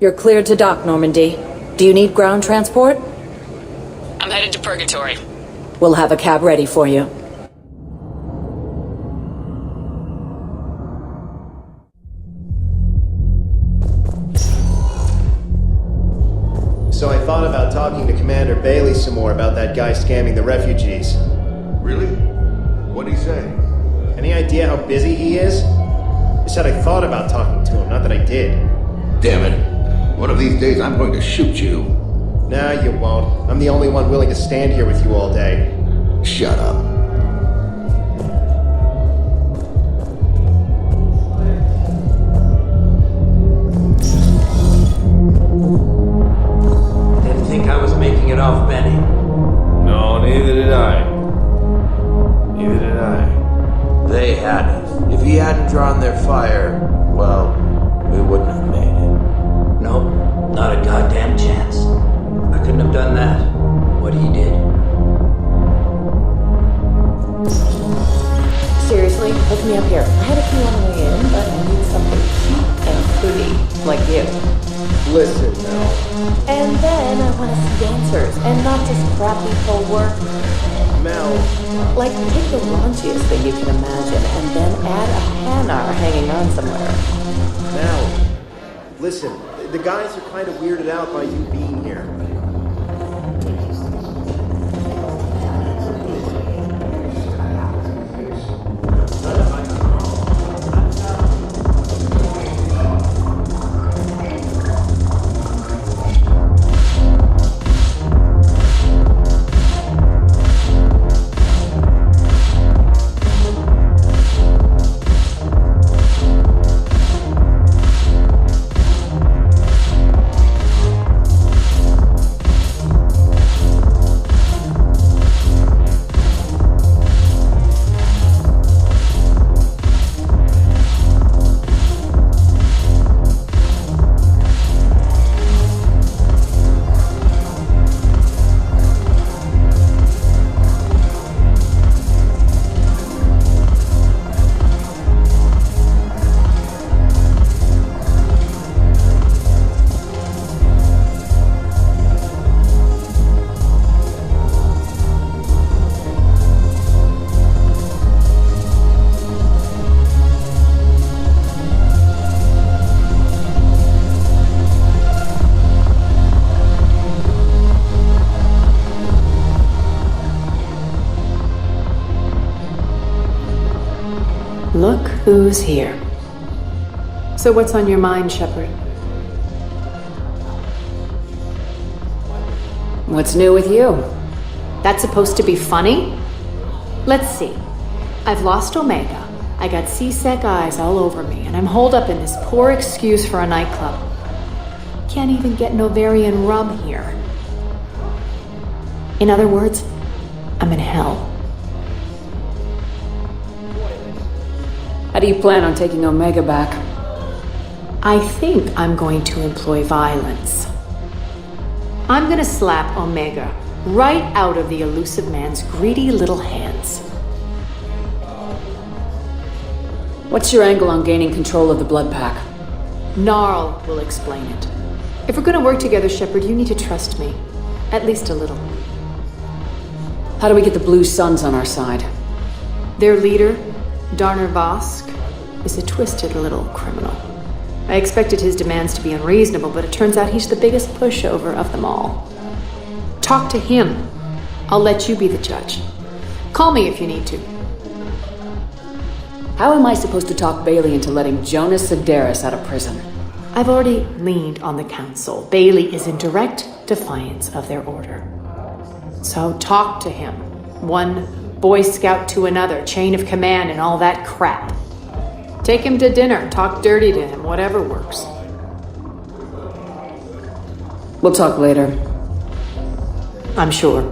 You're cleared to dock, Normandy. Do you need ground transport? I'm headed to Purgatory. We'll have a cab ready for you. So I thought about talking to Commander Bailey some more about that guy scamming the refugees. Really? What'd he say? Any idea how busy he is? I said I thought about talking to him, not that I did. Damn it. One of these days I'm going to shoot you. Nah, you won't. I'm the only one willing to stand here with you all day. Shut up. Didn't think I was making it off, Benny. No, neither did I. Neither did I. They had us. If he hadn't drawn their fire, well, we wouldn't have made it. Nope, not a goddamn chance. I couldn't have done that. What he did. Seriously, hook me up here. I had a few on the way in, but I need something cheap and pretty, like you. Listen, Mel. And then I want to see dancers, and not just crappy full work. Mel. Like, take the raunchiest thing you can imagine, and then add a Hanar hanging on somewhere. Mel. Listen, the guys are kind of weirded out by you being here. Look who's here. So what's on your mind, Shepard? What's new with you? That's supposed to be funny? Let's see. I've lost Omega. I got C-Sec eyes all over me, and I'm holed up in this poor excuse for a nightclub. Can't even get Novarian rum here. In other words, I'm in hell. How do you plan on taking Omega back? I think I'm going to employ violence. I'm gonna slap Omega right out of the elusive man's greedy little hands. What's your angle on gaining control of the blood pack? Gnarl will explain it. If we're gonna work together, Shepard, you need to trust me. At least a little. How do we get the Blue Suns on our side? Their leader, Darner Vosk, is a twisted little criminal. I expected his demands to be unreasonable, but it turns out he's the biggest pushover of them all. Talk to him. I'll let you be the judge. Call me if you need to. How am I supposed to talk Bailey into letting Jonas Sedaris out of prison? I've already leaned on the council. Bailey is in direct defiance of their order. So talk to him. One Boy Scout to another, chain of command and all that crap. Take him to dinner, talk dirty to him, whatever works. We'll talk later. I'm sure.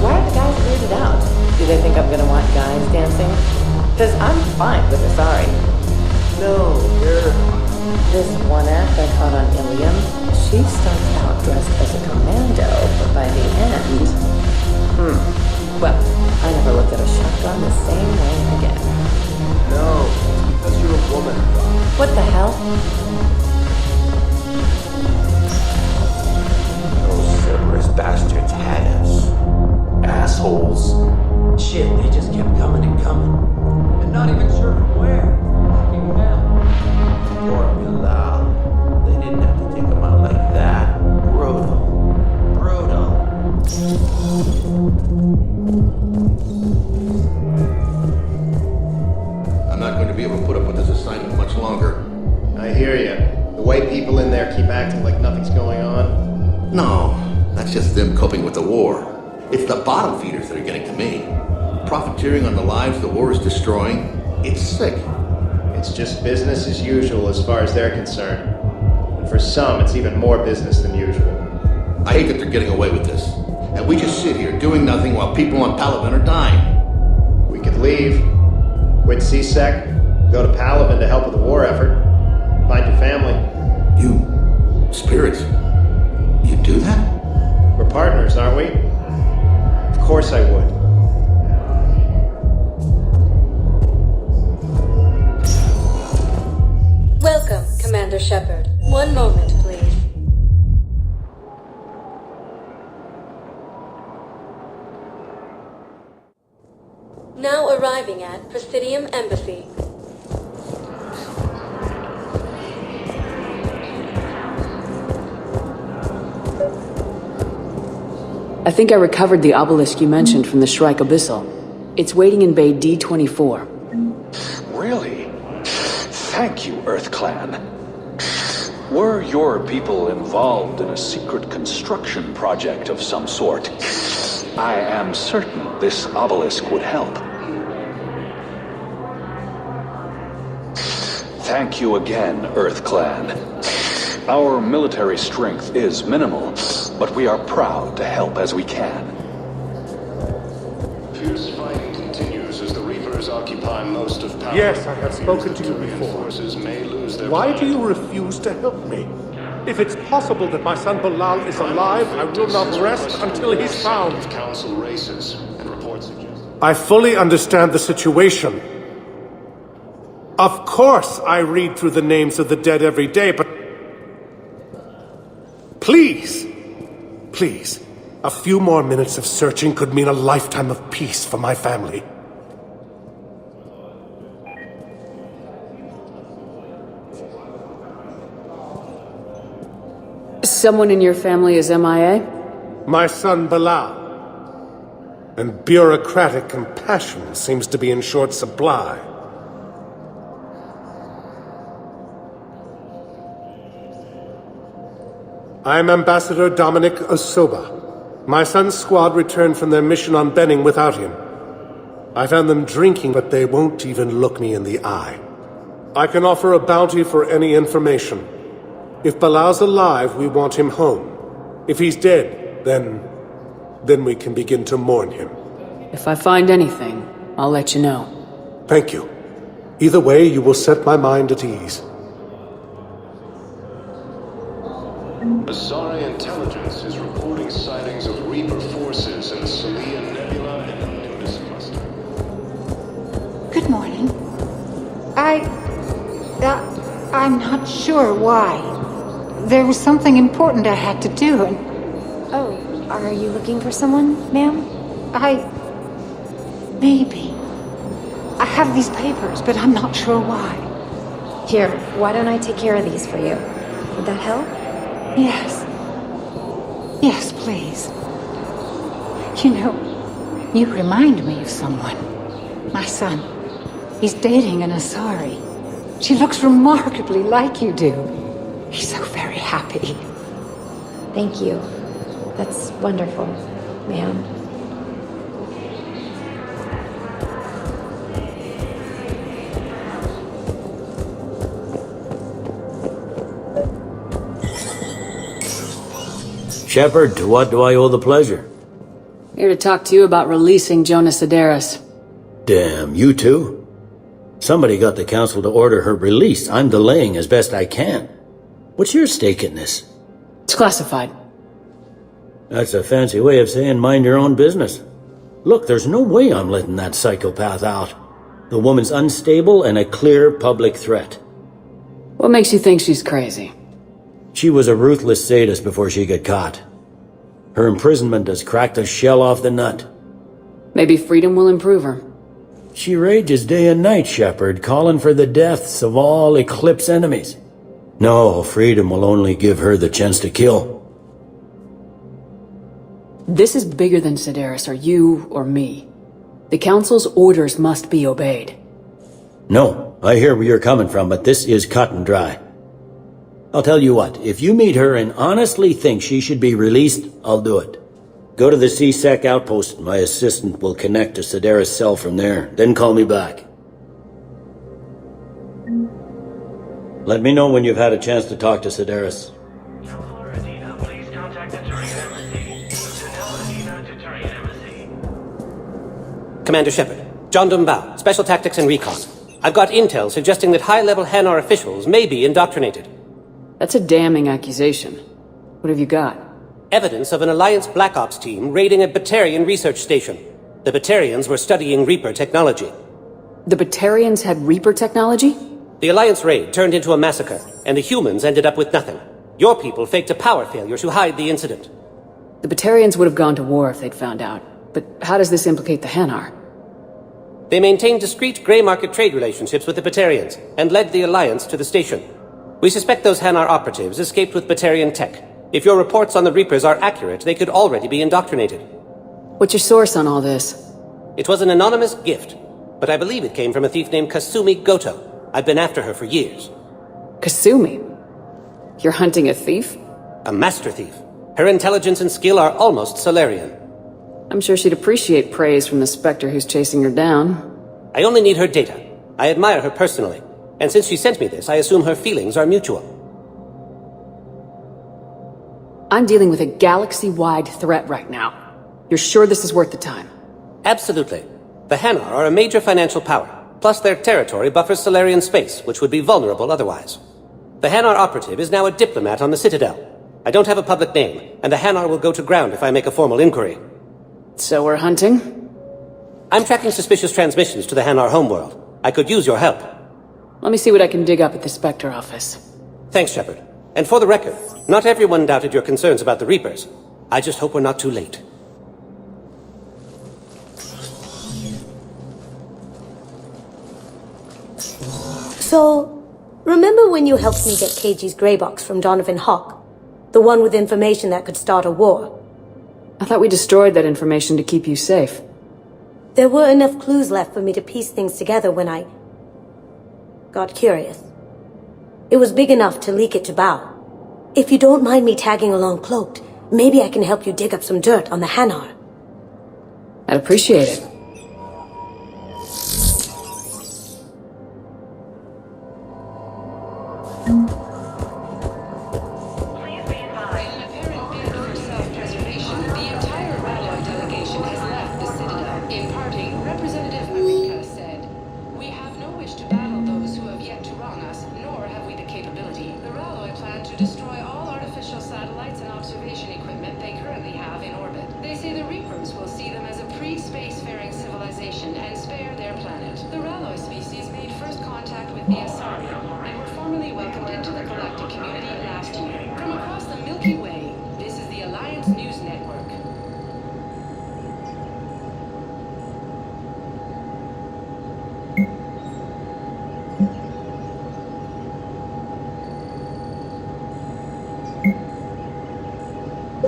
Why are the guys weirded out? Do they think I'm gonna want guys dancing? Because I'm fine with Asari. No, they're... This one act I caught on Ilium, she started out dressed as a commando, but by the end... Well, I never looked at a shotgun the same Those Cerberus bastards had us. Assholes. Shit, they just kept coming and coming. And not even sure from where. Fucking hell. Poor Bilal. They didn't have to take him out like that. Brutal. I'm not going to be able to put up with this assignment much longer. I hear you. The way people in there keep acting like nothing's going on. No, that's just them coping with the war. It's the bottom feeders that are getting to me. Profiteering on the lives the war is destroying. It's sick. It's just business as usual as far as they're concerned. And for some, it's even more business than usual. I hate that they're getting away with this. And we just sit here doing nothing while people on Palaven are dying. We could leave, quit CSEC, go to Palaven to help with the war effort, find your family. You, spirits, you do that? We're partners, aren't we? Of course I would. Welcome, Commander Shepard. One moment, please. Now arriving at Presidium Embassy. I think I recovered the obelisk you mentioned from the Shrike Abyssal. It's waiting in Bay D24. Really? Thank you, Earth Clan. Were your people involved in a secret construction project of some sort, I am certain this obelisk would help. Thank you again, Earth Clan. Our military strength is minimal, but we are proud to help as we can. Fierce fighting continues as the Reapers occupy most of power. Yes, I have spoken to you before. Why do you refuse to help me? If it's possible that my son Bilal is alive, I will not rest until he's found. Council races and reports suggest. I fully understand the situation. Of course I read through the names of the dead every day, but... Please, a few more minutes of searching could mean a lifetime of peace for my family. Someone in your family is MIA? My son Bilal. And bureaucratic compassion seems to be in short supply. I'm Ambassador Dominic Osoba. My son's squad returned from their mission on Benning without him. I found them drinking, but they won't even look me in the eye. I can offer a bounty for any information. If Bilal's alive, we want him home. If he's dead, then we can begin to mourn him. If I find anything, I'll let you know. Thank you. Either way, you will set my mind at ease. Asari intelligence is reporting sightings of Reaper forces in the Salian Nebula and the Nimbus cluster. Good morning. I'm not sure why. There was something important I had to do, and... Oh, are you looking for someone, ma'am? Maybe. I have these papers, but I'm not sure why. Here, why don't I take care of these for you? Would that help? Yes. Yes, please. You know, you remind me of someone. My son. He's dating an Asari. She looks remarkably like you do. He's so very happy. Thank you. That's wonderful, ma'am. Shepard, to what do I owe the pleasure? Here to talk to you about releasing Jonas Sedaris. Damn, you too? Somebody got the council to order her release. I'm delaying as best I can. What's your stake in this? It's classified. That's a fancy way of saying mind your own business. Look, there's no way I'm letting that psychopath out. The woman's unstable and a clear public threat. What makes you think she's crazy? She was a ruthless sadist before she got caught. Her imprisonment has cracked the shell off the nut. Maybe freedom will improve her. She rages day and night, Shepard, calling for the deaths of all Eclipse enemies. No, freedom will only give her the chance to kill. This is bigger than Sedaris or you or me. The Council's orders must be obeyed. No, I hear where you're coming from, but this is cut and dry. I'll tell you what, if you meet her and honestly think she should be released, I'll do it. Go to the C-Sec outpost. My assistant will connect to Sedaris' cell from there. Then call me back. Let me know when you've had a chance to talk to Sedaris. Commander Shepard, John Dumbao, Special Tactics and Recon. I've got intel suggesting that high-level Hanar officials may be indoctrinated. That's a damning accusation. What have you got? Evidence of an Alliance Black Ops team raiding a Batarian research station. The Batarians were studying Reaper technology. The Batarians had Reaper technology? The Alliance raid turned into a massacre, and the humans ended up with nothing. Your people faked a power failure to hide the incident. The Batarians would have gone to war if they'd found out. But how does this implicate the Hanar? They maintained discreet grey market trade relationships with the Batarians, and led the Alliance to the station. We suspect those Hanar operatives escaped with Batarian tech. If your reports on the Reapers are accurate, they could already be indoctrinated. What's your source on all this? It was an anonymous gift, but I believe it came from a thief named Kasumi Goto. I've been after her for years. Kasumi? You're hunting a thief? A master thief. Her intelligence and skill are almost Salarian. I'm sure she'd appreciate praise from the Spectre who's chasing her down. I only need her data. I admire her personally, and since she sent me this, I assume her feelings are mutual. I'm dealing with a galaxy-wide threat right now. You're sure this is worth the time? Absolutely. The Hanar are a major financial power, plus their territory buffers Salarian space, which would be vulnerable otherwise. The Hanar operative is now a diplomat on the Citadel. I don't have a public name, and the Hanar will go to ground if I make a formal inquiry. So we're hunting? I'm tracking suspicious transmissions to the Hanar homeworld. I could use your help. Let me see what I can dig up at the Spectre office. Thanks, Shepard. And for the record, not everyone doubted your concerns about the Reapers. I just hope we're not too late. So, remember when you helped me get KG's grey box from Donovan Hawk? The one with information that could start a war? I thought we destroyed that information to keep you safe. There were enough clues left for me to piece things together when I got curious. It was big enough to leak it to Bao. If you don't mind me tagging along cloaked, maybe I can help you dig up some dirt on the Hanar. I'd appreciate it.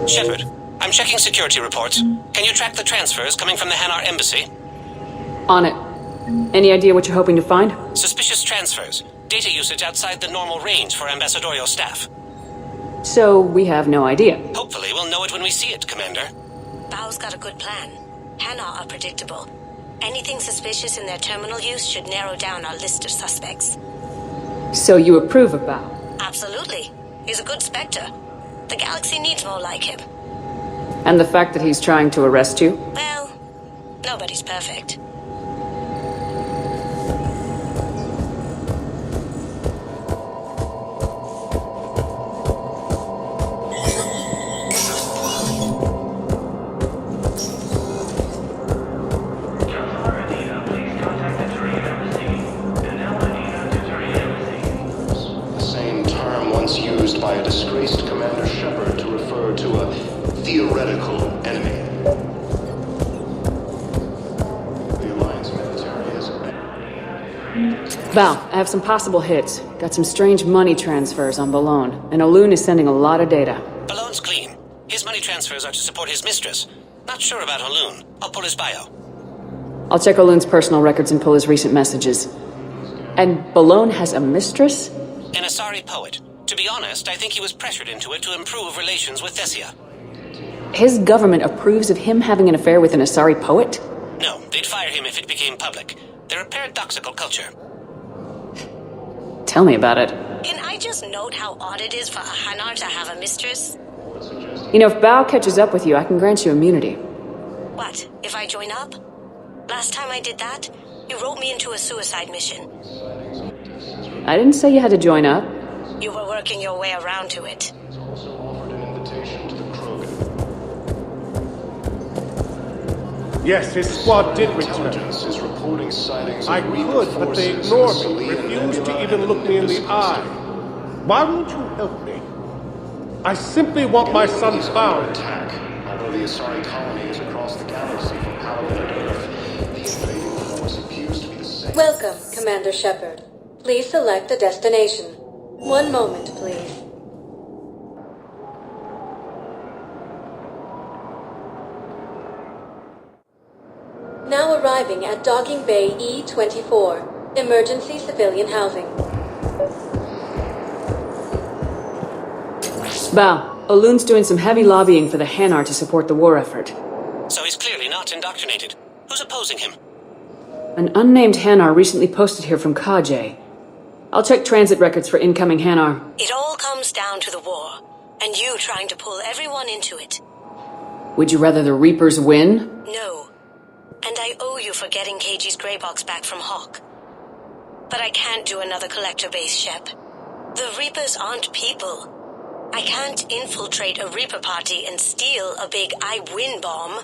Shepard, I'm checking security reports. Can you track the transfers coming from the Hanar embassy? On it. Any idea what you're hoping to find? Suspicious transfers. Data usage outside the normal range for ambassadorial staff. So, we have no idea. Hopefully we'll know it when we see it, Commander. Bao's got a good plan. Hanar are predictable. Anything suspicious in their terminal use should narrow down our list of suspects. So you approve of Bao? Absolutely. He's a good Spectre. The galaxy needs more like him. And the fact that he's trying to arrest you? Well, nobody's perfect. Val, I have some possible hits. Got some strange money transfers on Balone, and Olun is sending a lot of data. Balone's clean. His money transfers are to support his mistress. Not sure about Olun. I'll pull his bio. I'll check Olun's personal records and pull his recent messages. And Balone has a mistress? An Asari poet. To be honest, I think he was pressured into it to improve relations with Thessia. His government approves of him having an affair with an Asari poet? No, they'd fire him if it became public. They're a paradoxical culture. Tell me about it. Can I just note how odd it is for a Hanar to have a mistress? You know, if Bao catches up with you, I can grant you immunity. What, if I join up? Last time I did that, you wrote me into a suicide mission. I didn't say you had to join up. You were working your way around to it. Yes, his squad did return. Is reporting sightings I could, but they ignored me, refused to even look me in the eye. Why won't you help me? I simply want my son found. Attack. Although the Asari colony is across the galaxy from Palaven and Earth, the invading force appears to be the same. Welcome, Commander Shepard. Please select a destination. One moment, please. Now arriving at Docking Bay E-24, Emergency Civilian Housing. Bao, Olun's doing some heavy lobbying for the Hanar to support the war effort. So he's clearly not indoctrinated. Who's opposing him? An unnamed Hanar recently posted here from Kajay. I'll check transit records for incoming Hanar. It all comes down to the war, and you trying to pull everyone into it. Would you rather the Reapers win? No. And I owe you for getting KG's grey box back from Hawk. But I can't do another collector base, Shep. The Reapers aren't people. I can't infiltrate a Reaper party and steal a big I win bomb.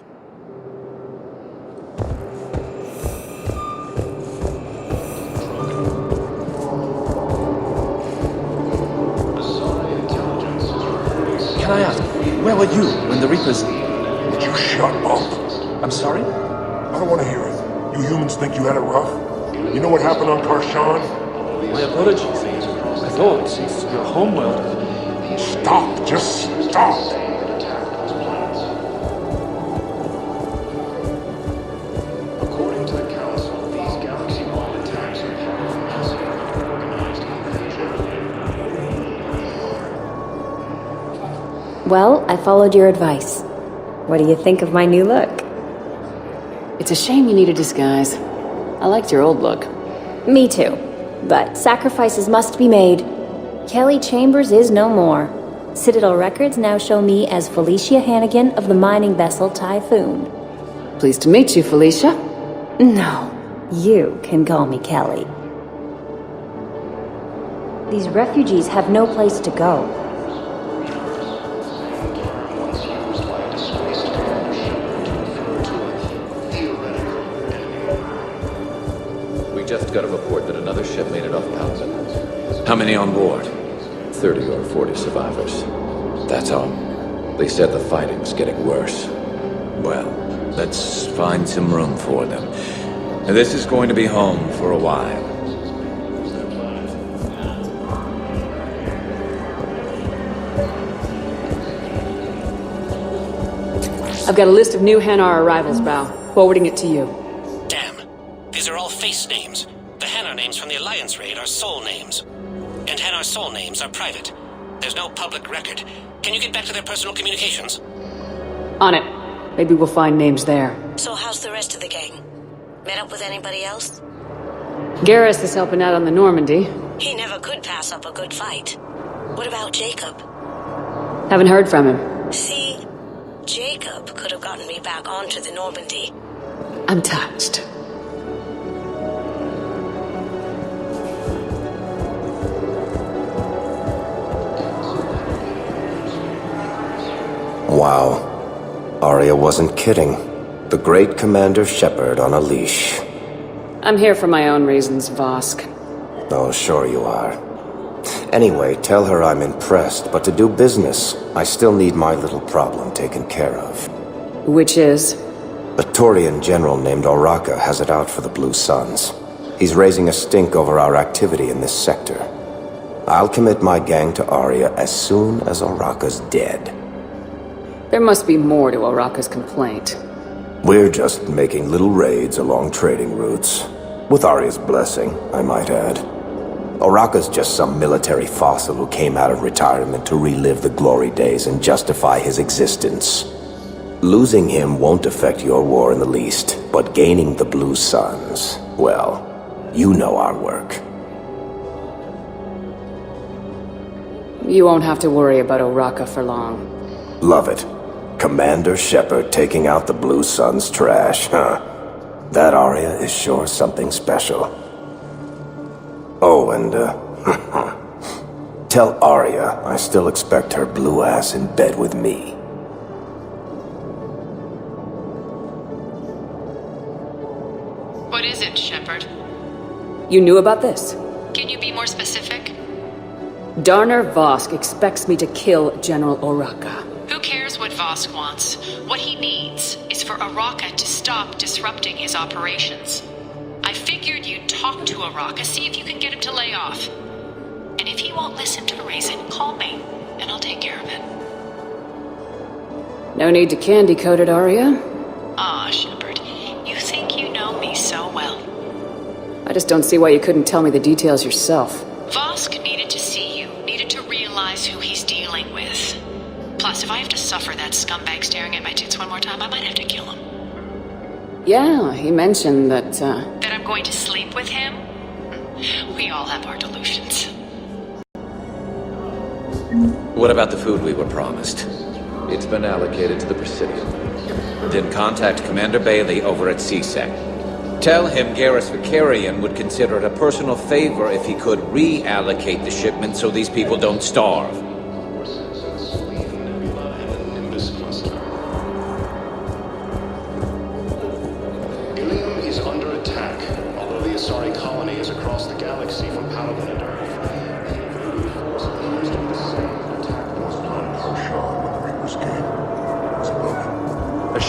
Can I ask, where were you when the Reapers... Would you shut up? I'm sorry? I don't want to hear it. You humans think you had it rough? You know what happened on Karshan? My apologies. I thought it's your homeworld. Stop! Just stop! According to the Council, these galaxy-wide attacks are part of a massive organized invasion. Well, I followed your advice. What do you think of my new look? It's a shame you need a disguise. I liked your old look. Me too. But sacrifices must be made. Kelly Chambers is no more. Citadel records now show me as Felicia Hannigan of the mining vessel Typhoon. Pleased to meet you, Felicia. No, you can call me Kelly. These refugees have no place to go. We just got a report that another ship made it off Palaven. How many on board? 30 or 40 survivors. That's all. They said the fighting's getting worse. Well, let's find some room for them. This is going to be home for a while. I've got a list of new Hanar arrivals, Bao. Forwarding it to you. Damn. These are all face names. The Hanar names from the Alliance raid are soul names. And Hanar soul names are private. There's no public record. Can you get back to their personal communications? On it. Maybe we'll find names there. So how's the rest of the gang? Met up with anybody else? Garrus is helping out on the Normandy. He never could pass up a good fight. What about Jacob? Haven't heard from him. See, Jacob could have gotten me back onto the Normandy. I'm touched. Wow. Aria wasn't kidding. The great Commander Shepard on a leash. I'm here for my own reasons, Vosk. Oh, sure you are. Anyway, tell her I'm impressed, but to do business, I still need my little problem taken care of. Which is? A Taurian general named Oraka has it out for the Blue Suns. He's raising a stink over our activity in this sector. I'll commit my gang to Aria as soon as Oraka's dead. There must be more to Oraka's complaint. We're just making little raids along trading routes. With Aria's blessing, I might add. Oraka's just some military fossil who came out of retirement to relive the glory days and justify his existence. Losing him won't affect your war in the least, but gaining the Blue Suns, well, you know our work. You won't have to worry about Oraka for long. Love it. Commander Shepard taking out the Blue Suns trash, huh? That Aria is sure something special. Oh, and, tell Aria I still expect her blue ass in bed with me. What is it, Shepard? You knew about this? Can you be more specific? Darner Vosk expects me to kill General Oraka. Who cares what Vosk wants? What he needs is for Oraka to stop disrupting his operations. I figured you'd talk to Oraka, see if you can get him to lay off. And if he won't listen to reason, call me, and I'll take care of it. No need to candy coat it, Aria. Ah, Shepard, you think you know me so well. I just don't see why you couldn't tell me the details yourself. Vosk needed to see you, needed to realize who he's dealing with. Plus, if I have to suffer that scumbag staring at my tits one more time, I might have to kill him. Yeah, he mentioned that, That I'm going to sleep with him? We all have our delusions. What about the food we were promised? It's been allocated to the Presidium. Then contact Commander Bailey over at CSEC. Tell him Garrus Vicarian would consider it a personal favor if he could reallocate the shipment so these people don't starve.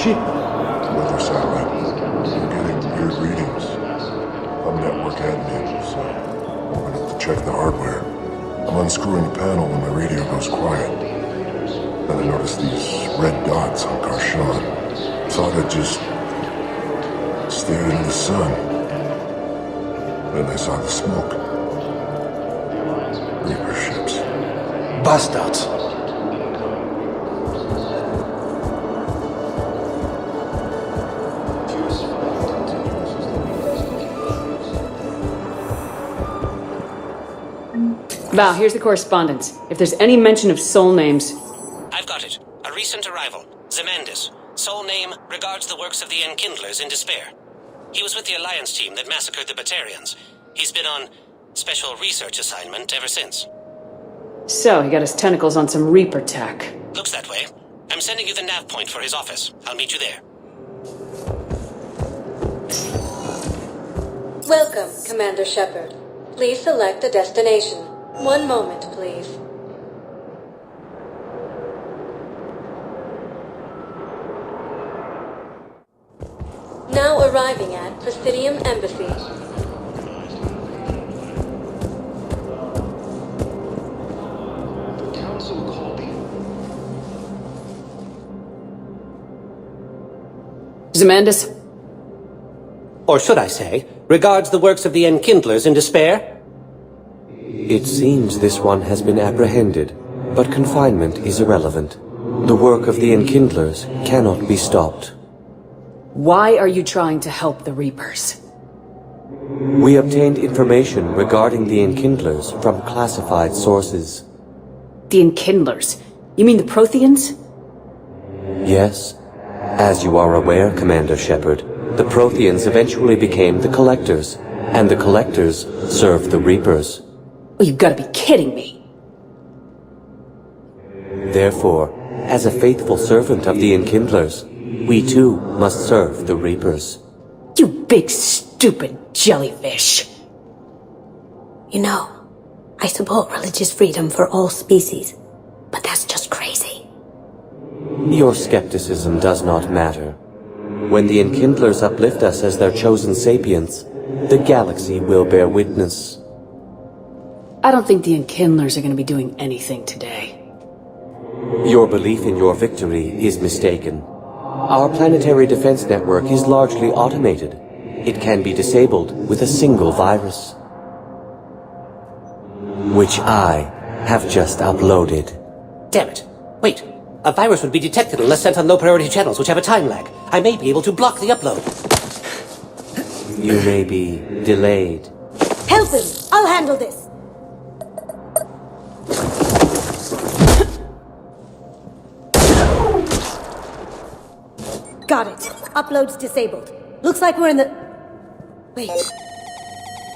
Another satellite. I'm getting weird readings. I'm network admin, so I went up to check the hardware. I'm unscrewing the panel when my radio goes quiet. Then I noticed these red dots on Karshan. Thought I'd just stared into the sun. Then I saw the smoke. Reaper ships. Bastards! Val, here's the correspondence. If there's any mention of soul names... I've got it. A recent arrival. Zemandis. Soul name regards the works of the Enkindlers in despair. He was with the Alliance team that massacred the Batarians. He's been on special research assignment ever since. So, he got his tentacles on some Reaper tech. Looks that way. I'm sending you the nav point for his office. I'll meet you there. Welcome, Commander Shepard. Please select a destination. One moment, please. Now arriving at Presidium Embassy. Zemandis? Or should I say, regards the works of the Enkindlers in despair? It seems this one has been apprehended, but confinement is irrelevant. The work of the Enkindlers cannot be stopped. Why are you trying to help the Reapers? We obtained information regarding the Enkindlers from classified sources. The Enkindlers? You mean the Protheans? Yes. As you are aware, Commander Shepard, the Protheans eventually became the Collectors, and the Collectors served the Reapers. Oh, you've got to be kidding me. Therefore, as a faithful servant of the Enkindlers, we too must serve the Reapers. You big stupid jellyfish. You know, I support religious freedom for all species, but that's just crazy. Your skepticism does not matter. When the Enkindlers uplift us as their chosen sapients, The galaxy will bear witness. I don't think the Enkindlers are going to be doing anything today. Your belief in your victory is mistaken. Our planetary defense network is largely automated. It can be disabled with a single virus, which I have just uploaded. Damn it. Wait. A virus would be detected unless sent on low-priority channels, which have a time lag. I may be able to block the upload. You may be delayed. Help him! I'll handle this! Got it. Upload's disabled. Looks like we're in the... Wait.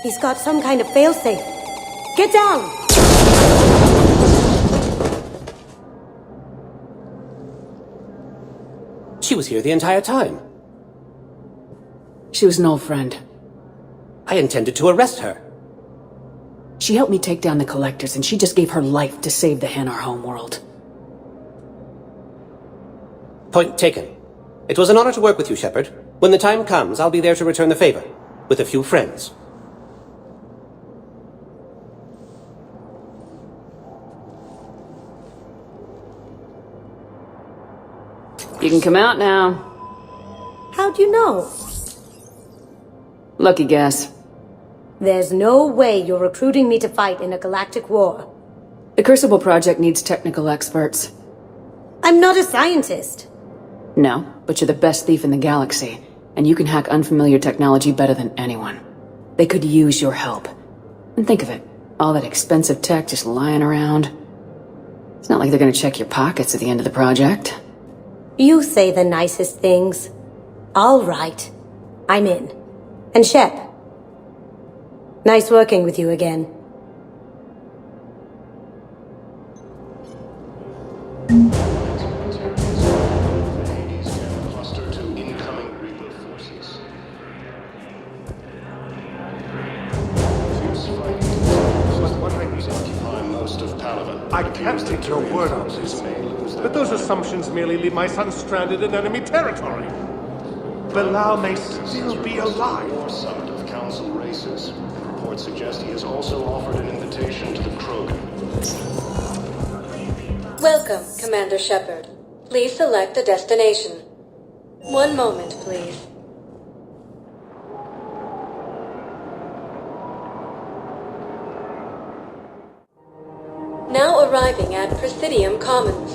He's got some kind of failsafe. Get down! She was here the entire time. She was an old friend. I intended to arrest her. She helped me take down the Collectors, and she just gave her life to save the Hanar homeworld. Point taken. It was an honor to work with you, Shepard. When the time comes, I'll be there to return the favor. With a few friends. You can come out now. How'd you know? Lucky guess. There's no way you're recruiting me to fight in a galactic war. The Crucible Project needs technical experts. I'm not a scientist. No, but you're the best thief in the galaxy, and you can hack unfamiliar technology better than anyone. They could use your help. And think of it, all that expensive tech just lying around. It's not like they're gonna check your pockets at the end of the project. You say the nicest things. All right. I'm in. And Shep. Nice working with you again. Cluster to incoming Reaper forces. Occupy most of Palaven. I can't take your word on this, but those assumptions merely leave my son stranded in enemy territory. Bilal may still be alive. War summit of Council races. Reports suggest he has also offered an invitation to the Krogan. Welcome, Commander Shepard. Please select a destination. One moment, please. Now arriving at Presidium Commons.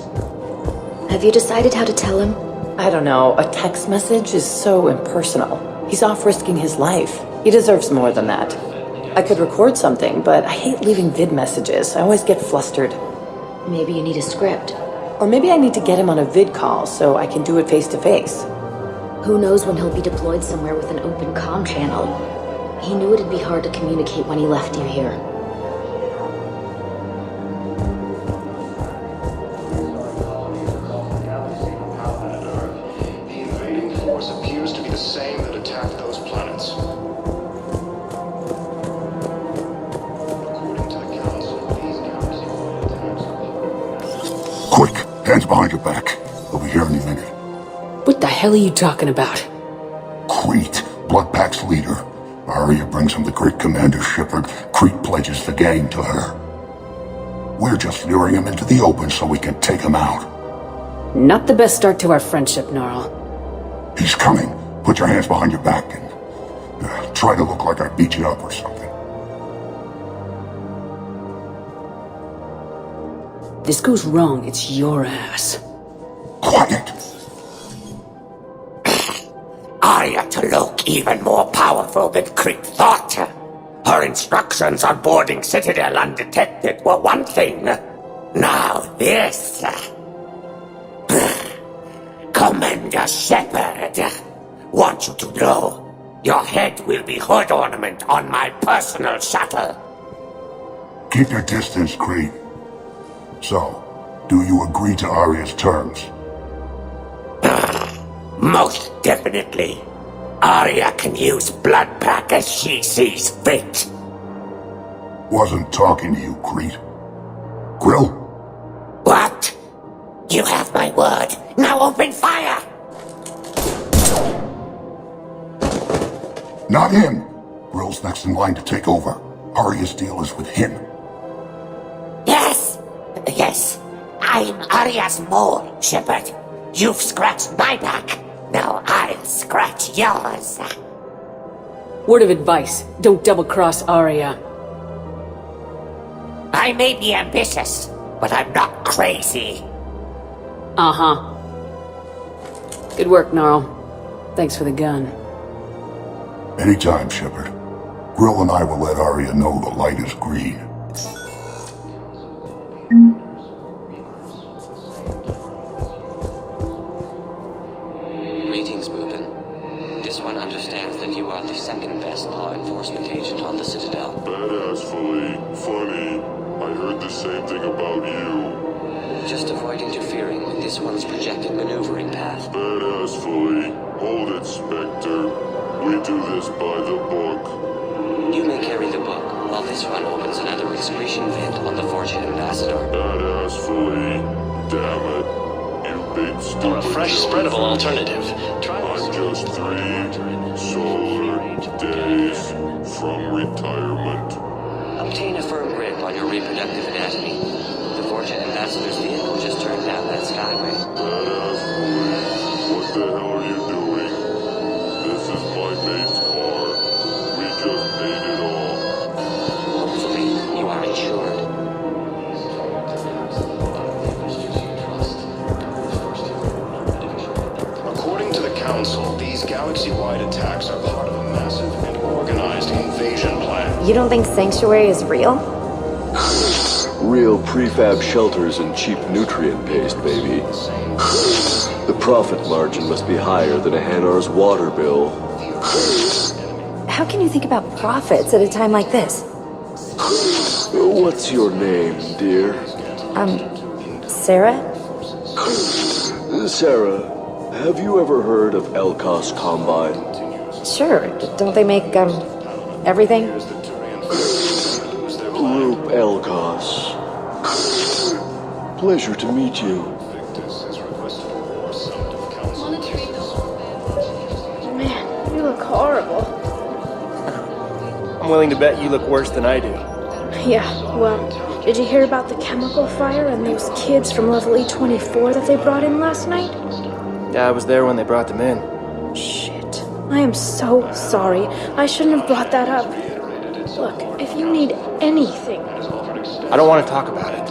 Have you decided how to tell him? I don't know. A text message is so impersonal. He's off risking his life. He deserves more than that. I could record something, but I hate leaving vid messages. I always get flustered. Maybe you need a script. Or maybe I need to get him on a vid call so I can do it face to face. Who knows when he'll be deployed somewhere with an open comm channel. He knew it'd be hard to communicate when he left you here. The invading force appears to be the same that attacked those planets. According to the Council, these attacks... Quick, hands behind your back. We'll be here any minute. What the hell are you talking about? Crete, Bloodpack's leader. Aria brings him the great Commander Shepherd. Crete pledges the gang to her. We're just luring him into the open so we can take him out. Not the best start to our friendship, Gnarl. He's coming. Put your hands behind your back and try to look like I beat you up or something. This goes wrong, it's your ass. Quiet! Aria T'Loak even more powerful than Crete thought. Her instructions on boarding Citadel undetected were one thing. Now this... Commander Shephard, want you to know, your head will be hood ornament on my personal shuttle. Keep your distance, Crete. So, do you agree to Aria's terms? Most definitely. Aria can use Bloodpack as she sees fit. Wasn't talking to you, Crete. Grill? What? You have my word. Now open fire! Not him. Grill's next in line to take over. Aria's deal is with him. Yes! Yes. I'm Aria's mole, Shepard. You've scratched my back. Now I'll scratch yours. Word of advice, don't double-cross Aria. I may be ambitious, but I'm not crazy. Uh-huh. Good work, Gnarl. Thanks for the gun. Anytime, Shepard. Grill and I will let Aria know the light is green. Greetings, Mubin. This one understands that you are the second best law enforcement agent on the Citadel. Badassfully funny. I heard the same thing about you. Just avoid interfering with this one's projected maneuvering path. Badassfully. Hold it, Spectre. We do this by the book. You may carry the book, while this one opens another excretion vent on the Fortune Ambassador. Badassfully. Damn it. You big stupid. For a fresh, spreadable alternative, try I'm just 3 solar days from retirement. Obtain a firm grip on your reproductive anatomy. The Fortune Ambassador's vehicle just turned down that skyway. Badassfully. What the hell are you doing? This is my mate's car. We just paid it all. Hopefully, you are insured. According to the Council, these galaxy-wide attacks are part of a massive and organized invasion plan. You don't think Sanctuary is real? Real prefab shelters and cheap nutrient paste, baby. The profit margin must be higher than a Hanar's water bill. How can you think about profits at a time like this? What's your name, dear? Sarah? Sarah, have you ever heard of Elkos Combine? Sure. Don't they make, everything? Group Elkos. Pleasure to meet you. Man, you look horrible. I'm willing to bet you look worse than I do. Yeah, well, did you hear about the chemical fire and those kids from level E24 that they brought in last night? Yeah, I was there when they brought them in. Shit. I am so sorry. I shouldn't have brought that up. Look, if you need anything... I don't want to talk about it.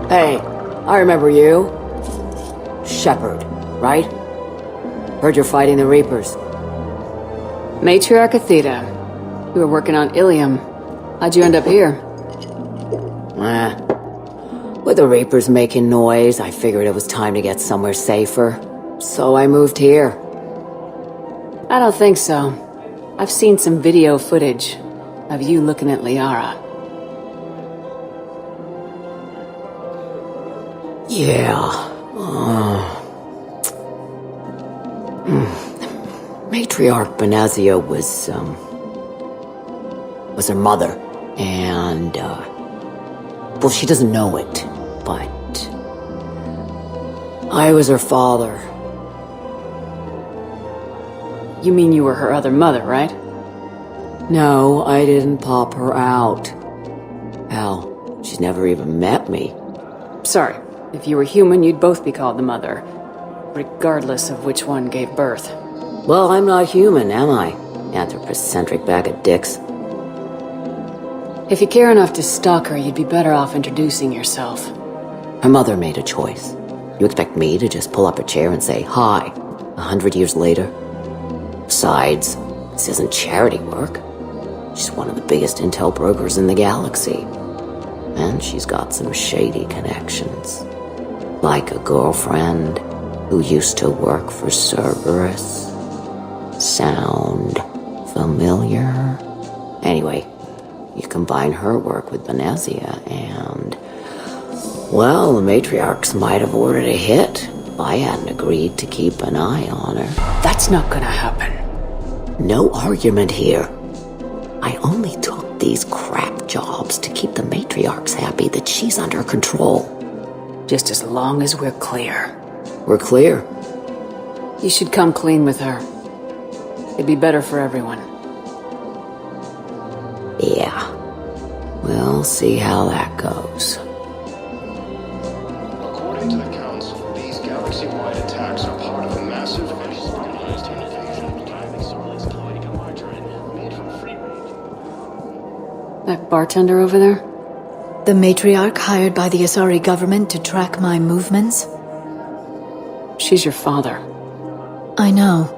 Hey, I remember you. Shepard, right? Heard you're fighting the Reapers. Matriarch Aethyta. You were working on Ilium. How'd you end up here? With the Reapers making noise, I figured it was time to get somewhere safer. So I moved here. I don't think so. I've seen some video footage of you looking at Liara. Yeah. Matriarch Benazia was her mother, and, well, she doesn't know it, but I was her father. You mean you were her other mother, right? No, I didn't pop her out. Hell, she's never even met me. Sorry. If you were human, you'd both be called the mother, regardless of which one gave birth. Well, I'm not human, am I? Anthropocentric bag of dicks. If you care enough to stalk her, you'd be better off introducing yourself. Her mother made a choice. You expect me to just pull up a chair and say, hi, 100 years later? Besides, this isn't charity work. She's one of the biggest intel brokers in the galaxy. And she's got some shady connections. Like a girlfriend who used to work for Cerberus. Sound familiar? Anyway, you combine her work with Benazia and... Well, the Matriarchs might have ordered a hit if I hadn't agreed to keep an eye on her. That's not gonna happen. No argument here. I only took these crap jobs to keep the Matriarchs happy that she's under control. Just as long as we're clear. We're clear. You should come clean with her. It'd be better for everyone. Yeah. We'll see how that goes. According to the Council, these galaxy-wide attacks are part of a massive and organized invasion of That bartender over there? The matriarch hired by the Asari government to track my movements? She's your father. I know.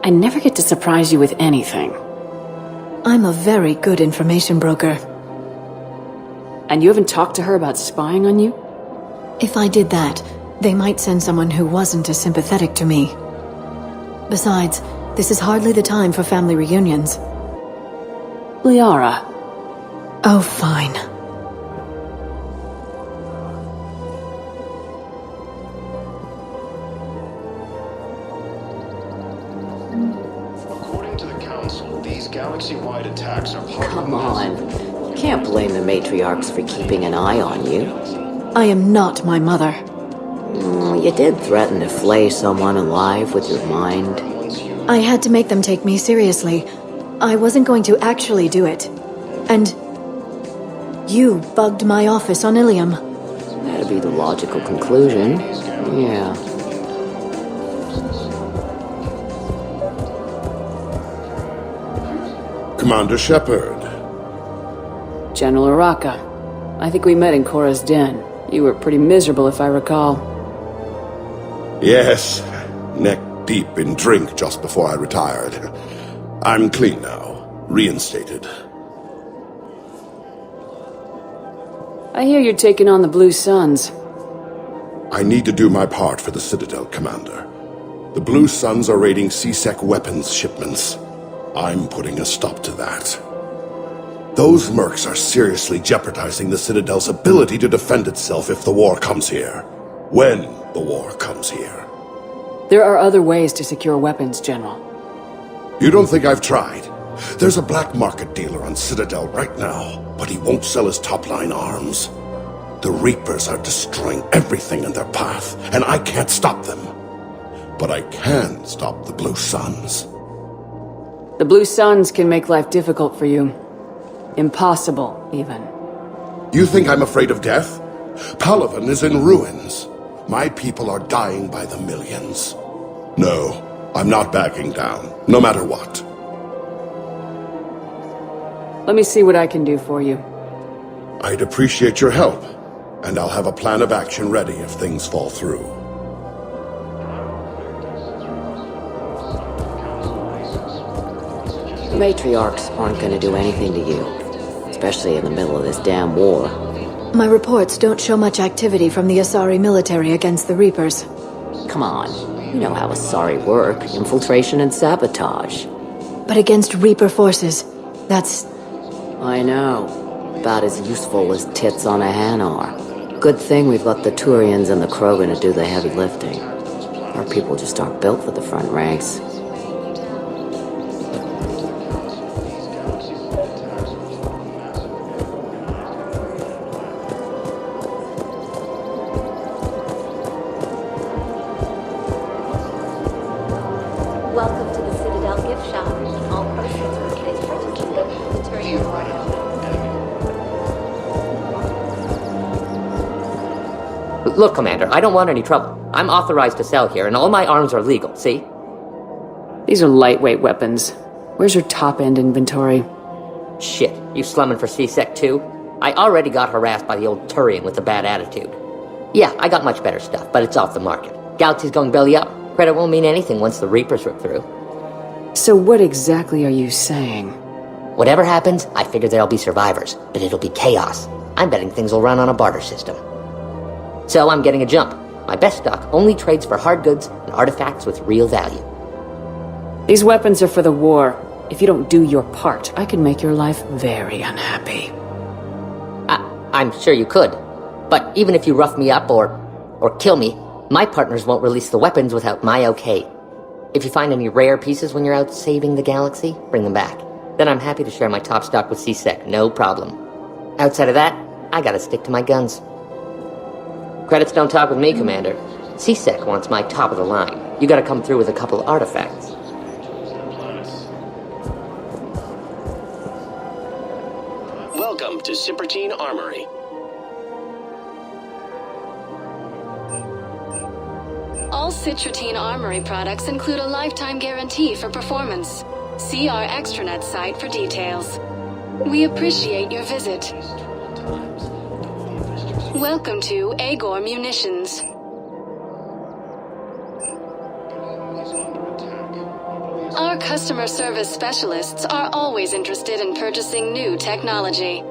I never get to surprise you with anything. I'm a very good information broker. And you haven't talked to her about spying on you? If I did that, they might send someone who wasn't as sympathetic to me. Besides, this is hardly the time for family reunions. Liara. Oh, fine. According to the Council, these galaxy-wide attacks are part Come on. You can't blame the Matriarchs for keeping an eye on you. I am not my mother. You did threaten to flay someone alive with your mind. I had to make them take me seriously. I wasn't going to actually do it. And you bugged my office on Ilium. That'd be the logical conclusion. Yeah. Commander Shepard. General Araka. I think we met in Korra's den. You were pretty miserable, if I recall. Yes, neck deep in drink just before I retired. I'm clean now, reinstated. I hear you're taking on the Blue Suns. I need to do my part for the Citadel, Commander. The Blue Suns are raiding C-Sec weapons shipments. I'm putting a stop to that. Those mercs are seriously jeopardizing the Citadel's ability to defend itself if the war comes here. When the war comes here. There are other ways to secure weapons, General. You don't think I've tried? There's a black market dealer on Citadel right now, but he won't sell his top-line arms. The Reapers are destroying everything in their path, and I can't stop them. But I can stop the Blue Suns. The Blue Suns can make life difficult for you. Impossible, even. You think I'm afraid of death? Palaven is in ruins. My people are dying by the millions. No, I'm not backing down, no matter what. Let me see what I can do for you. I'd appreciate your help, and I'll have a plan of action ready if things fall through. The Matriarchs aren't going to do anything to you, especially in the middle of this damn war. My reports don't show much activity from the Asari military against the Reapers. Come on, you know how Asari work, infiltration and sabotage. But against Reaper forces, that's... I know. About as useful as tits on a Hanar. Good thing we've got the Turians and the Krogan to do the heavy lifting. Our people just aren't built for the front ranks. Welcome to the Citadel gift shop. All proceeds from today's purchases go to the Turian Royal. Look, Commander, I don't want any trouble. I'm authorized to sell here, and all my arms are legal, see? These are lightweight weapons. Where's your top-end inventory? Shit, you slumming for C-Sec too? I already got harassed by the old Turian with a bad attitude. Yeah, I got much better stuff, but it's off the market. Galaxy's going belly up. Credit won't mean anything once the Reapers rip through. So what exactly are you saying? Whatever happens, I figure there'll be survivors, but it'll be chaos. I'm betting things will run on a barter system. So I'm getting a jump. My best stock only trades for hard goods and artifacts with real value. These weapons are for the war. If you don't do your part, I can make your life very unhappy. I'm sure you could. But even if you rough me up or kill me, my partners won't release the weapons without my okay. If you find any rare pieces when you're out saving the galaxy, bring them back. Then I'm happy to share my top stock with C-Sec, no problem. Outside of that, I gotta stick to my guns. Credits don't talk with me, Commander. C-Sec wants my top of the line. You gotta come through with a couple artifacts. Welcome to Cippertine Armory. All Citratine Armory products include a lifetime guarantee for performance. See our extranet site for details. We appreciate your visit. Welcome to Agor Munitions. Our customer service specialists are always interested in purchasing new technology.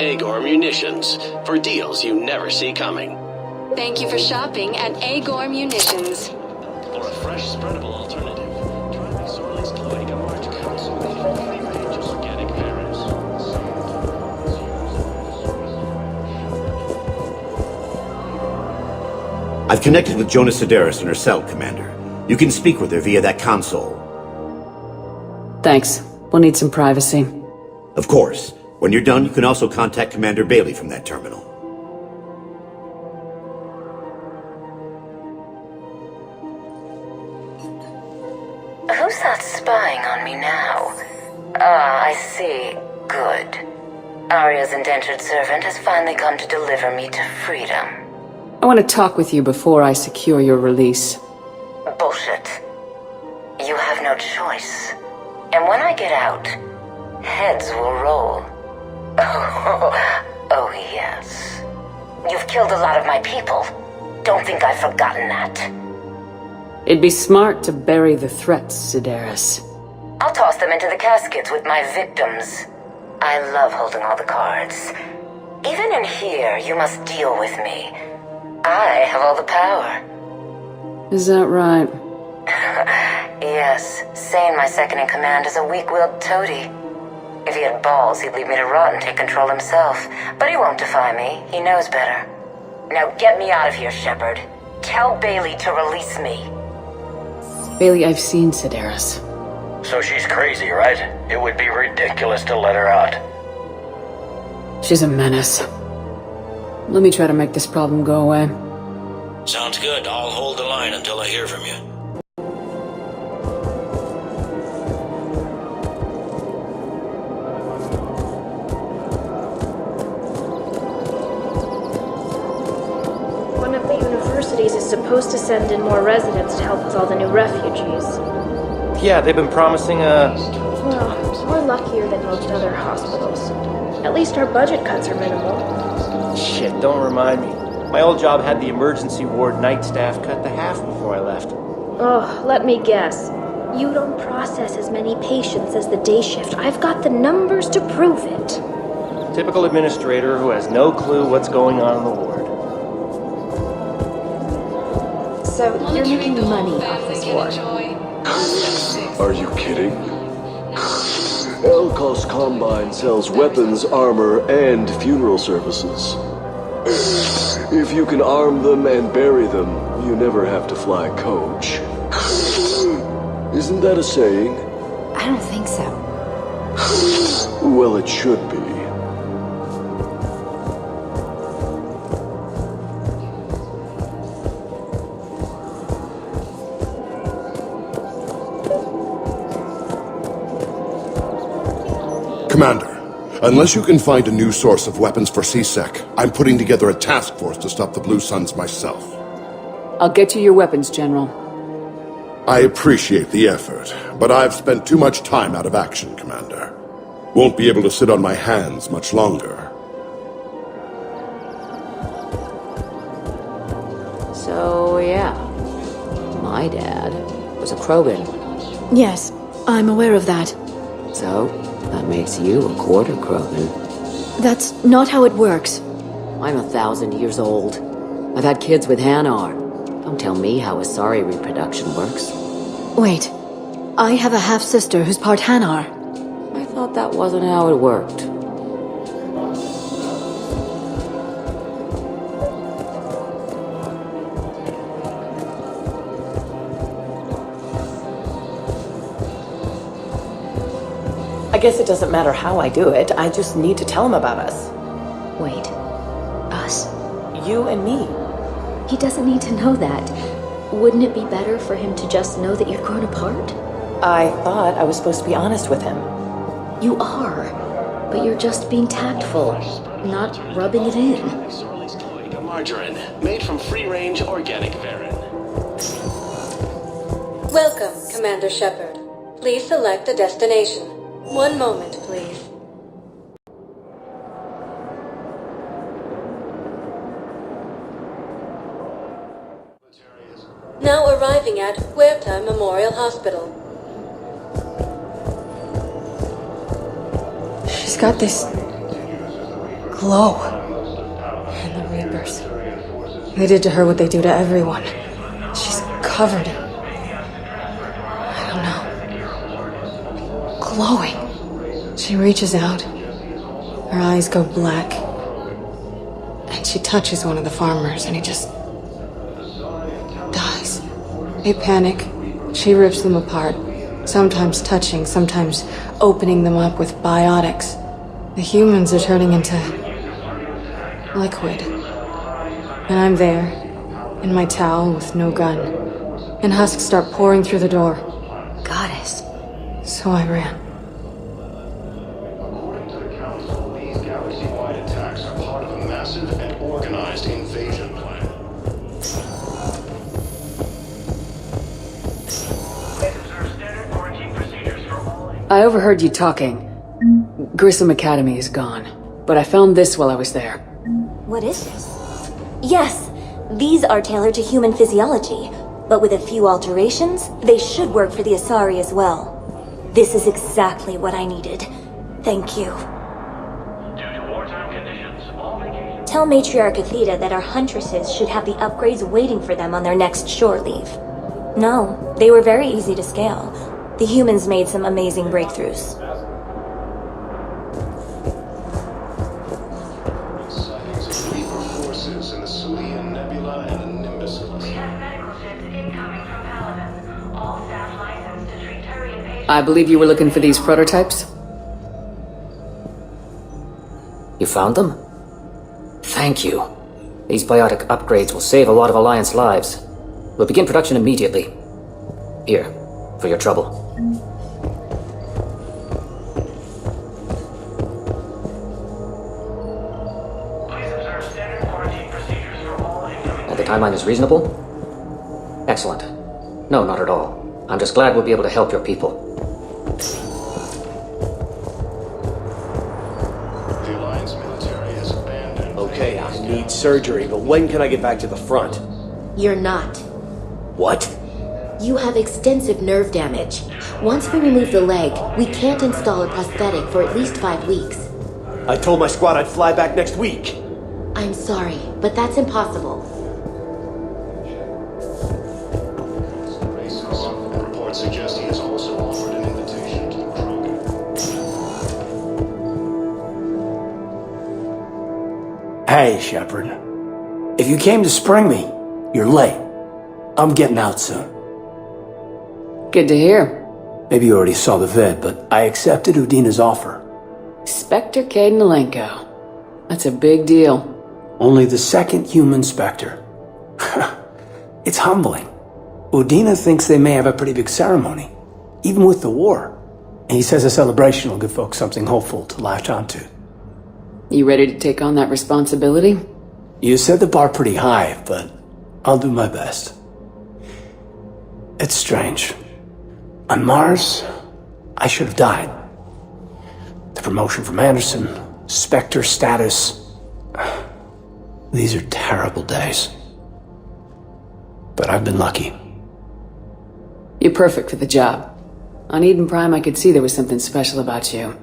Agor Munitions, for deals you never see coming. Thank you for shopping at Agor Munitions. For a fresh, spreadable alternative, try McSorley's Cloaca March Council with a complete range of organic berries. I've connected with Jonas Sedaris in her cell, Commander. You can speak with her via that console. Thanks. We'll need some privacy. Of course. When you're done, you can also contact Commander Bailey from that terminal. Who's that spying on me now? Ah, I see. Good. Aria's indentured servant has finally come to deliver me to freedom. I want to talk with you before I secure your release. Bullshit. You have no choice. And when I get out, heads will roll. Oh, yes. You've killed a lot of my people. Don't think I've forgotten that. It'd be smart to bury the threats, Sedaris. I'll toss them into the caskets with my victims. I love holding all the cards. Even in here, you must deal with me. I have all the power. Is that right? Yes. Sane, my second-in-command, is a weak-willed toady. If he had balls, he'd leave me to rot and take control himself. But he won't defy me. He knows better. Now get me out of here, Shepard. Tell Bailey to release me. Bailey, I've seen Sedaris. So she's crazy, right? It would be ridiculous to let her out. She's a menace. Let me try to make this problem go away. Sounds good. I'll hold the line until I hear from you. One of the universities is supposed to send in more residents to help with all the new refugees. Yeah, they've been promising Well, we're luckier than most other hospitals. At least our budget cuts are minimal. Shit, don't remind me. My old job had the emergency ward night staff cut to half before I left. Oh, let me guess. You don't process as many patients as the day shift. I've got the numbers to prove it. Typical administrator who has no clue what's going on in the ward. So, you're making money off this war? Are you kidding? Elkos Combine sells weapons, armor, and funeral services. If you can arm them and bury them, you never have to fly coach. Isn't that a saying? I don't think so. Well, it should be. Commander, unless you can find a new source of weapons for C-Sec, I'm putting together a task force to stop the Blue Suns myself. I'll get you your weapons, General. I appreciate the effort, but I've spent too much time out of action, Commander. Won't be able to sit on my hands much longer. So, yeah. My dad was a Krogan. Yes, I'm aware of that. So, that makes you a quarter Krogan. That's not how it works. I'm 1,000 years old. I've had kids with Hanar. Don't tell me how Asari reproduction works. Wait, I have a half-sister who's part Hanar. My thought that wasn't how it worked. I guess it doesn't matter how I do it, I just need to tell him about us. Wait. Us? You and me. He doesn't need to know that. Wouldn't it be better for him to just know that you'd grown apart? I thought I was supposed to be honest with him. You are, but you're just being tactful, not rubbing it in. Margarine, made from free-range organic varin. Welcome, Commander Shepard. Please select a destination. One moment, please. Now arriving at Huerta Memorial Hospital. She's got this glow. And the Reapers. They did to her what they do to everyone. She's covered in... I don't know. Glowing. She reaches out. Her eyes go black. And she touches one of the farmers and he just... dies. They panic. She rips them apart. Sometimes touching, sometimes opening them up with biotics. The humans are turning into... liquid. And I'm there, in my towel with no gun. And husks start pouring through the door. Goddess. So I ran. According to the Council, these galaxy-wide attacks are part of a massive and organized invasion plan. I overheard you talking. Grissom Academy is gone, but I found this while I was there. What is this? Yes, these are tailored to human physiology, but with a few alterations, they should work for the Asari as well. This is exactly what I needed. Thank you. Tell Matriarch Aethyta that our huntresses should have the upgrades waiting for them on their next shore leave. No, they were very easy to scale. The humans made some amazing breakthroughs. Sightings of Reaper forces in the Salian Nebula and the Nimbus cluster. I believe you were looking for these prototypes? You found them? Thank you. These biotic upgrades will save a lot of Alliance lives. We'll begin production immediately. Here, for your trouble. And the timeline is reasonable? Excellent. No, not at all. I'm just glad we'll be able to help your people. The Alliance military has abandoned... Okay, I need surgery, but when can I get back to the front? You're not. What? You have extensive nerve damage. Once we remove the leg, we can't install a prosthetic for at least 5 weeks. I told my squad I'd fly back next week. I'm sorry, but that's impossible. Reports suggest he has also offered an invitation to the Krogan. Hey, Shepard. If you came to spring me, you're late. I'm getting out soon. Good to hear. Maybe you already saw the vid, but I accepted Udina's offer. Spectre Cadenalenko. That's a big deal. Only the second human Spectre. It's humbling. Udina thinks they may have a pretty big ceremony, even with the war. And he says a celebration will give folks something hopeful to latch onto. You ready to take on that responsibility? You set the bar pretty high, but I'll do my best. It's strange. On Mars, I should have died. The promotion from Anderson, Spectre status. These are terrible days. But I've been lucky. You're perfect for the job. On Eden Prime, I could see there was something special about you.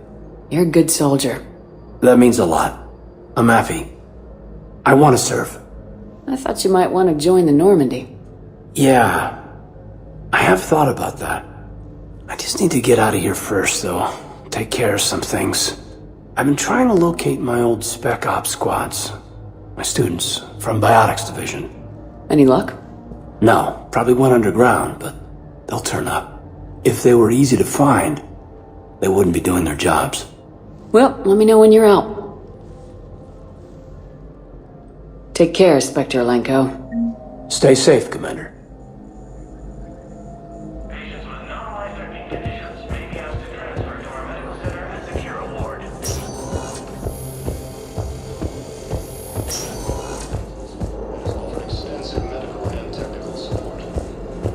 You're a good soldier. That means a lot. I'm happy. I want to serve. I thought you might want to join the Normandy. Yeah, I have thought about that. I just need to get out of here first, though. take care of some things. I've been trying to locate my old Spec Ops squads. My students from Biotics Division. Any luck? No, probably went underground, but they'll turn up. If they were easy to find, they wouldn't be doing their jobs. Well, let me know when you're out. Take care, Spectre Lenko. Stay safe, Commander.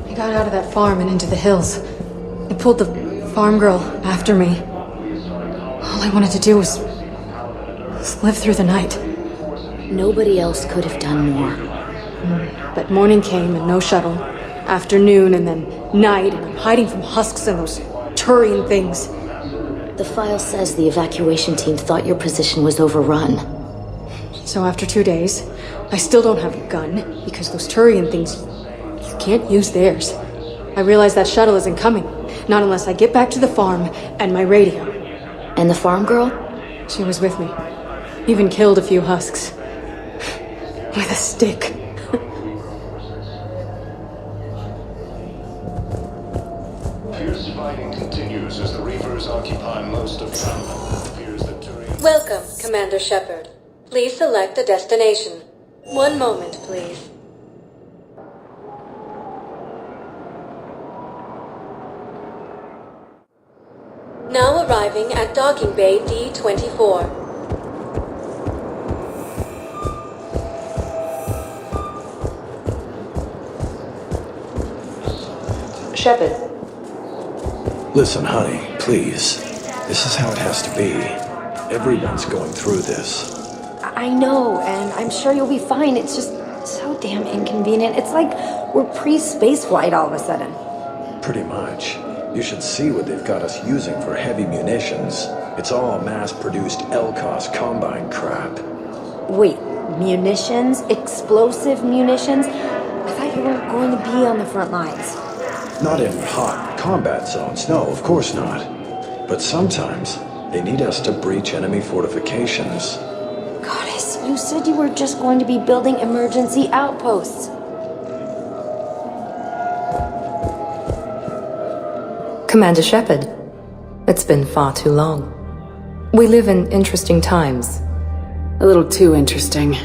I got out of that farm and into the hills. I pulled the farm girl after me. All I wanted to do was live through the night. Nobody else could have done more. But morning came and no shuttle. Afternoon and then night, and I'm hiding from husks and those Turian things. The file says the evacuation team thought your position was overrun. So after 2 days, I still don't have a gun, because those Turian things, you can't use theirs. I realize that shuttle isn't coming, not unless I get back to the farm and my radio. And the farm girl? She was with me. Even killed a few husks. With a stick. Fierce fighting continues as the Reapers occupy most of town. It appears that Turian... Welcome, Commander Shepard. Please select a destination. 1 moment, please. Now arriving at Docking Bay D-24. Shepard. Listen, honey, please. This is how it has to be. Everyone's going through this. I know, and I'm sure you'll be fine. It's just so damn inconvenient. It's like we're pre-space flight all of a sudden. Pretty much. You should see what they've got us using for heavy munitions. It's all mass-produced LCOS Combine crap. Wait, munitions? Explosive munitions? I thought you weren't going to be on the front lines. Not in hot combat zones, no, of course not. But sometimes, they need us to breach enemy fortifications. Goddess, you said you were just going to be building emergency outposts. Commander Shepard, it's been far too long. We live in interesting times. A little too interesting.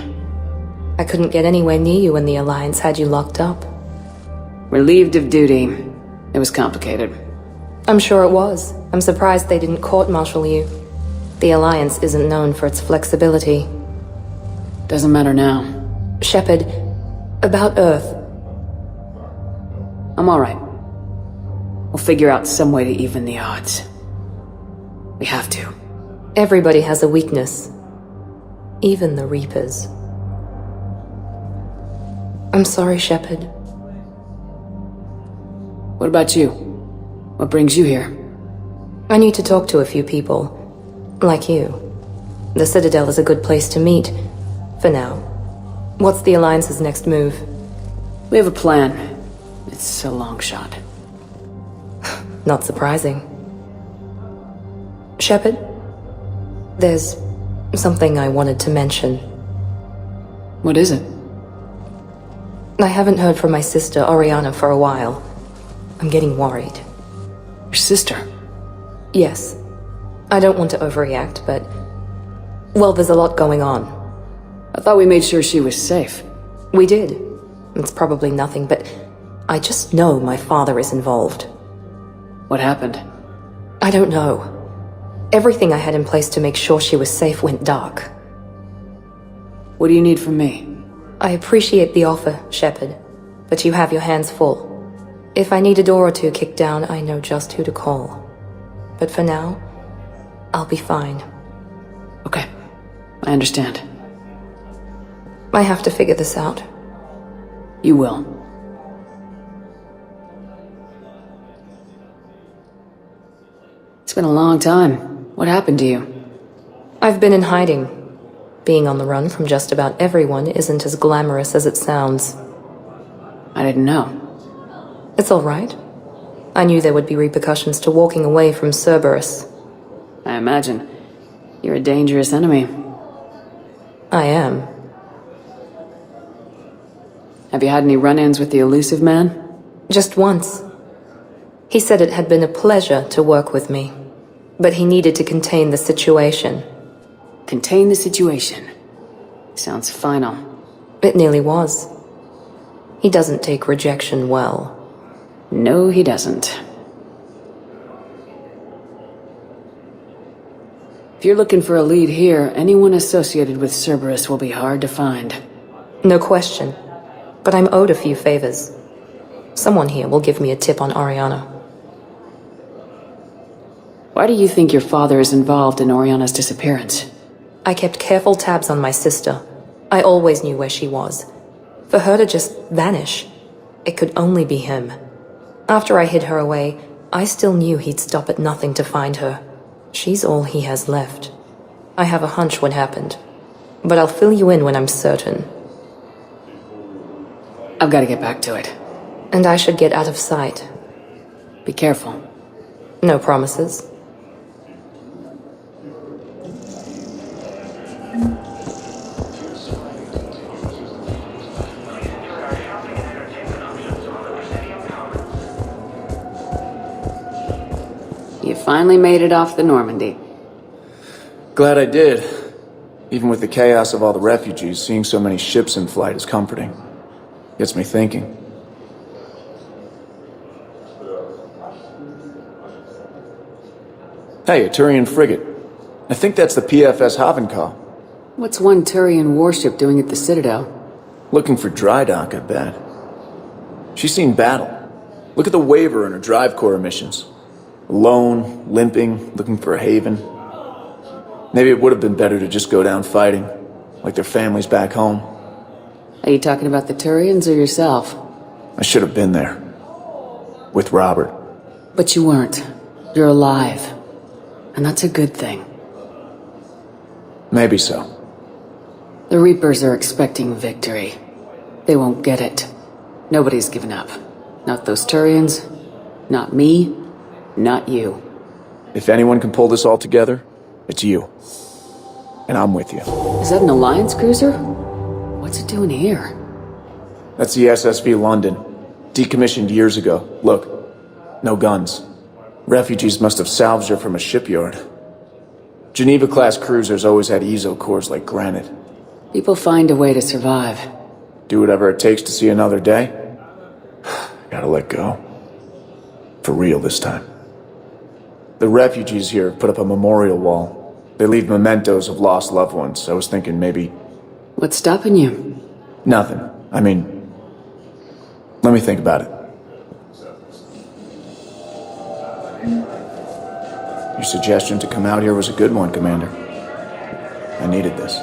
I couldn't get anywhere near you when the Alliance had you locked up. Relieved of duty. It was complicated. I'm sure it was. I'm surprised they didn't court-martial you. The Alliance isn't known for its flexibility. Doesn't matter now. Shepard, about Earth. I'm alright. We'll figure out some way to even the odds. We have to. Everybody has a weakness. Even the Reapers. I'm sorry, Shepard. What about you? What brings you here? I need to talk to a few people. Like you. The Citadel is a good place to meet. For now. What's the Alliance's next move? We have a plan. It's a long shot. Not surprising. Shepard? There's something I wanted to mention. What is it? I haven't heard from my sister, Oriana, for a while. I'm getting worried. Your sister? Yes. I don't want to overreact, but... well, there's a lot going on. I thought we made sure she was safe. We did. It's probably nothing, but I just know my father is involved. What happened? I don't know. Everything I had in place to make sure she was safe went dark. What do you need from me? I appreciate the offer, Shepard, but you have your hands full. If I need a door or two kicked down, I know just who to call. But for now, I'll be fine. Okay, I understand. I have to figure this out. You will. It's been a long time. What happened to you? I've been in hiding. Being on the run from just about everyone isn't as glamorous as it sounds. I didn't know. It's all right. I knew there would be repercussions to walking away from Cerberus. I imagine. You're a dangerous enemy. I am. Have you had any run-ins with the elusive man? Just once. He said it had been a pleasure to work with me, but he needed to contain the situation. Contain the situation. Sounds final. It nearly was. He doesn't take rejection well. No, he doesn't. If you're looking for a lead here, anyone associated with Cerberus will be hard to find. No question. But I'm owed a few favors. Someone here will give me a tip on Oriana. Why do you think your father is involved in Oriana's disappearance? I kept careful tabs on my sister. I always knew where she was. For her to just vanish, it could only be him. After I hid her away, I still knew he'd stop at nothing to find her. She's all he has left. I have a hunch what happened, but I'll fill you in when I'm certain. I've got to get back to it. And I should get out of sight. Be careful. No promises. You finally made it off the Normandy. Glad I did. Even with the chaos of all the refugees, seeing so many ships in flight is comforting. Gets me thinking. Hey, a Turian frigate. I think that's the PFS Havenkal. What's one Turian warship doing at the Citadel? Looking for dry dock, I bet. She's seen battle. Look at the waiver in her drive corps missions. Alone, limping, looking for a haven. Maybe it would have been better to just go down fighting, like their families back home. Are you talking about the Turians or yourself? I should have been there. With Robert. But you weren't. You're alive. And that's a good thing. Maybe so. The Reapers are expecting victory. They won't get it. Nobody's given up. Not those Turians, not me, not you. If anyone can pull this all together, it's you. And I'm with you. Is that an Alliance cruiser? What's it doing here? That's the SSV London. Decommissioned years ago. Look, no guns. Refugees must have salvaged her from a shipyard. Geneva-class cruisers always had ezo cores like granite. People find a way to survive. Do whatever it takes to see another day. Gotta let go. For real this time. The refugees here have put up a memorial wall. They leave mementos of lost loved ones. I was thinking maybe... What's stopping you? Nothing. I mean... Let me think about it. Your suggestion to come out here was a good one, Commander. I needed this.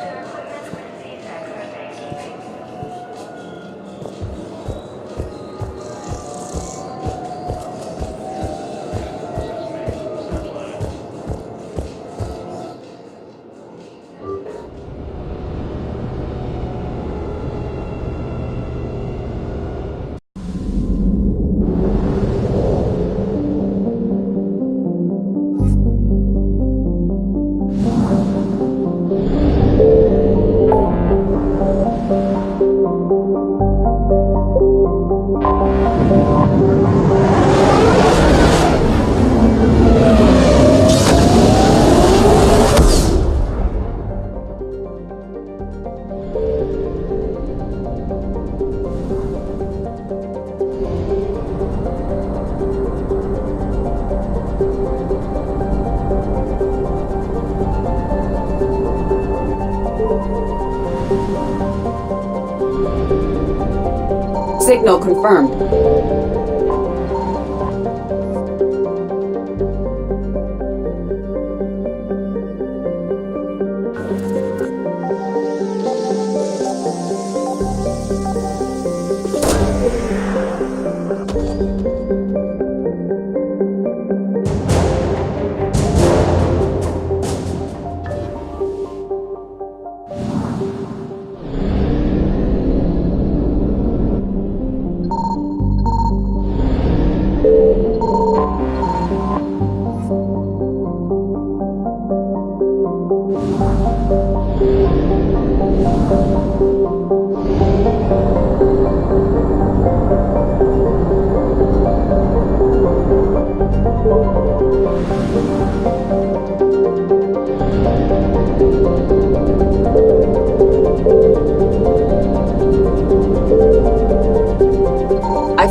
Signal confirmed.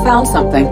found something.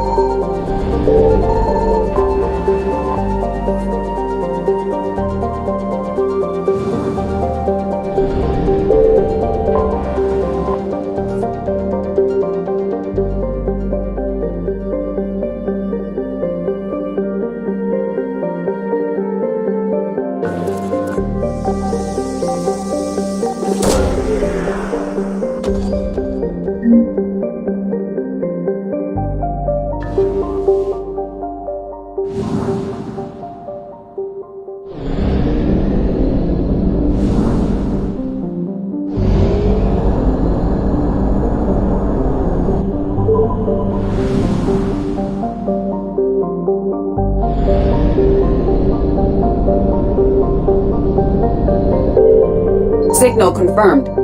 Signal confirmed.